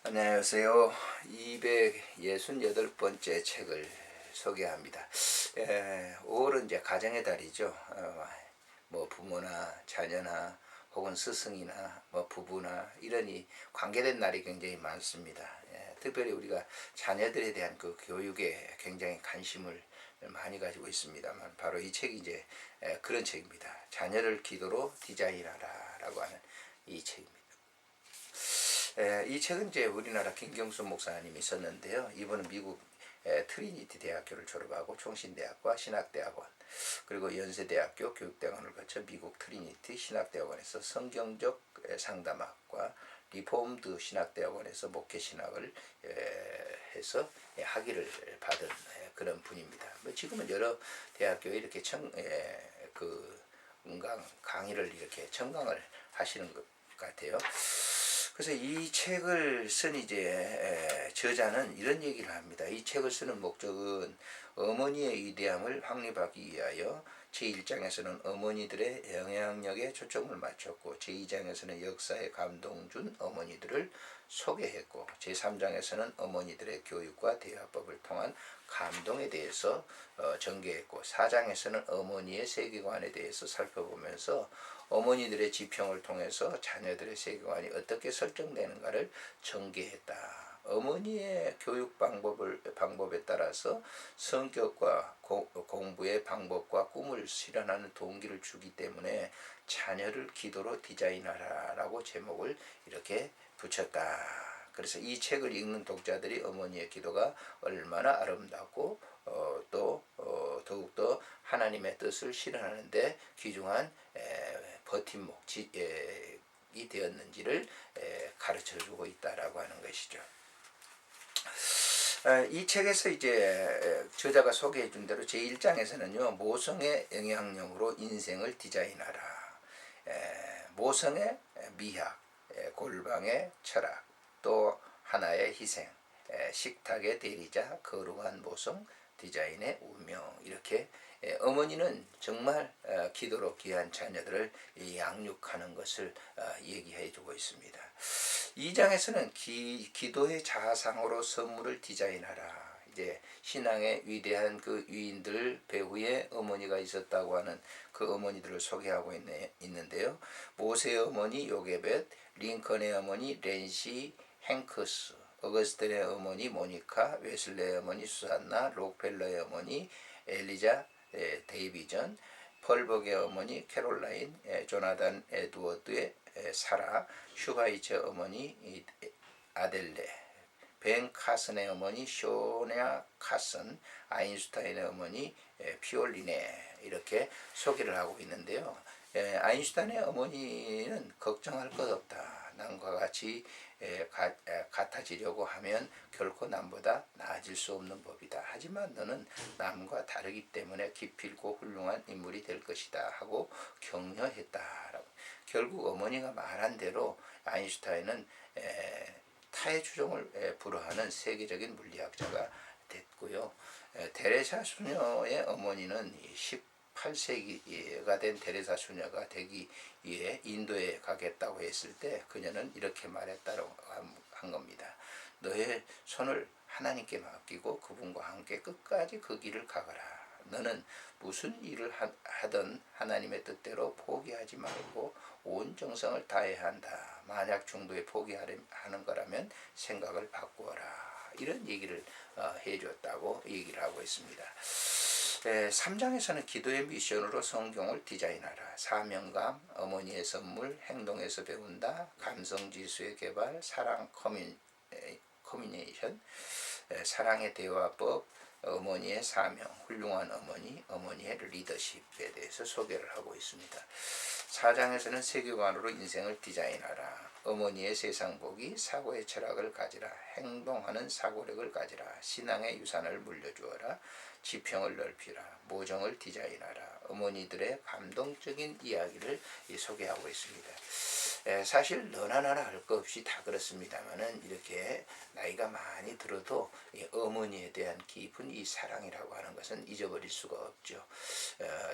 안녕하세요. 268번째 책을 소개합니다. 5월은 이제 가정의 달이죠. 뭐 부모나 자녀나 혹은 스승이나 뭐 부부나 이런 이 관계된 날이 굉장히 많습니다. 특별히 우리가 자녀들에 대한 그 교육에 굉장히 관심을 많이 가지고 있습니다만 바로 이 책이 이제 그런 책입니다. 자녀를 기도로 디자인하라라고 하는 이 책입니다. 이 책은 이제 우리나라 김경수 목사님이 썼는데요. 이분은 미국 트리니티 대학교를 졸업하고 총신대학과 신학대학원 그리고 연세대학교 교육대학원을 거쳐 미국 트리니티 신학대학원에서 성경적 상담학과 리폼드 신학대학원에서 목회신학을 해서 학위를 받은 그런 분입니다. 지금은 여러 대학교에 이렇게 강의를 이렇게 청강을 하시는 것 같아요. 그래서 이 책을 쓴 이제 저자는 이런 얘기를 합니다. 이 책을 쓰는 목적은 어머니의 위대함을 확립하기 위하여 제1장에서는 어머니들의 영향력에 초점을 맞췄고 제2장에서는 역사에 감동 준 어머니들을 소개했고 제3장에서는 어머니들의 교육과 대화법을 통한 감동에 대해서 전개했고 4장에서는 어머니의 세계관에 대해서 살펴보면서 어머니들의 지평을 통해서 자녀들의 세계관이 어떻게 설정되는가를 전개했다. 어머니의 교육 방법에 따라서 성격과 공부의 방법과 꿈을 실현하는 동기를 주기 때문에 자녀를 기도로 디자인하라라고 제목을 이렇게 붙였다. 그래서 이 책을 읽는 독자들이 어머니의 기도가 얼마나 아름답고 더욱더 하나님의 뜻을 실현하는 데 귀중한 버팀목이 되었는지를 가르쳐주고 있다라고 하는 것이죠. 이 책에서 이제 저자가 소개해준 대로 제1장에서는요 모성의 영향력으로 인생을 디자인하라. 모성의 미학, 골방의 철학, 또 하나의 희생, 식탁의 대리자, 거룩한 모성, 디자인의 운명 이렇게 어머니는 정말 기도로 귀한 자녀들을 양육하는 것을 얘기해 주고 있습니다. 2장에서는 기도의 자상으로 선물을 디자인하라. 이제 신앙의 위대한 그 위인들 배후에 어머니가 있었다고 하는 그 어머니들을 소개하고 있는데요. 모세의 어머니 요게벳, 링컨의 어머니 렌시 행크스, 어거스틴의 어머니 모니카, 웨슬레의 어머니 수산나, 록펠러의 어머니 엘리자 데이비전, 펄벅의 어머니 캐롤라인, 조나단 에드워드의 사라, 슈바이처 어머니 아델레, 벤 카슨의 어머니 쇼냐 카슨, 아인슈타인의 어머니 피올리네 이렇게 소개를 하고 있는데요. 아인슈타인의 어머니는 걱정할 것 없다. 남과 같이 같아지려고 하면 결코 남보다 나아질 수 없는 법이다. 하지만 너는 남과 다르기 때문에 기필고 훌륭한 인물이 될 것이다 하고 격려했다라고. 결국 어머니가 말한 대로 아인슈타인은 타의 추종을 불허하는 세계적인 물리학자가 됐고요. 테레사 수녀의 어머니는 18세기가 된 테레사 수녀가 되기 위해 인도에 가겠다고 했을 때 그녀는 이렇게 말했다고 한 겁니다. 너의 손을 하나님께 맡기고 그분과 함께 끝까지 그 길을 가거라. 너는 무슨 일을 하든 하나님의 뜻대로 포기하지 말고 온 정성을 다해야 한다. 만약 중도에 포기하는 거라면 생각을 바꾸어라. 이런 얘기를 해줬다고 얘기를 하고 있습니다. 3장에서는 기도의 미션으로 성경을 디자인하라. 사명감, 어머니의 선물, 행동에서 배운다, 감성지수의 개발, 사랑 커뮤니케이션, 사랑의 대화법, 어머니의 사명, 훌륭한 어머니, 어머니의 리더십에 대해서 소개를 하고 있습니다. 4장에서는 세계관으로 인생을 디자인하라. 어머니의 세상보기, 사고의 철학을 가지라. 행동하는 사고력을 가지라. 신앙의 유산을 물려주어라. 지평을 넓히라. 모정을 디자인하라. 어머니들의 감동적인 이야기를 소개하고 있습니다. 사실 너나 나나 할 것 없이 다 그렇습니다만은 이렇게 나이가 많이 들어도 어머니에 대한 깊은 이 사랑이라고 하는 것은 잊어버릴 수가 없죠.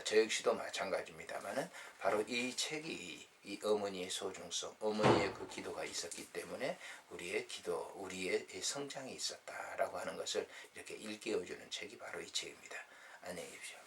저 역시도 마찬가지입니다만은 바로 이 책이 이 어머니의 소중성, 어머니의 그 기도가 있었기 때문에 우리의 기도, 우리의 성장이 있었다라고 하는 것을 이렇게 일깨워주는 책이 바로 이 책입니다. 안녕히 계십시오.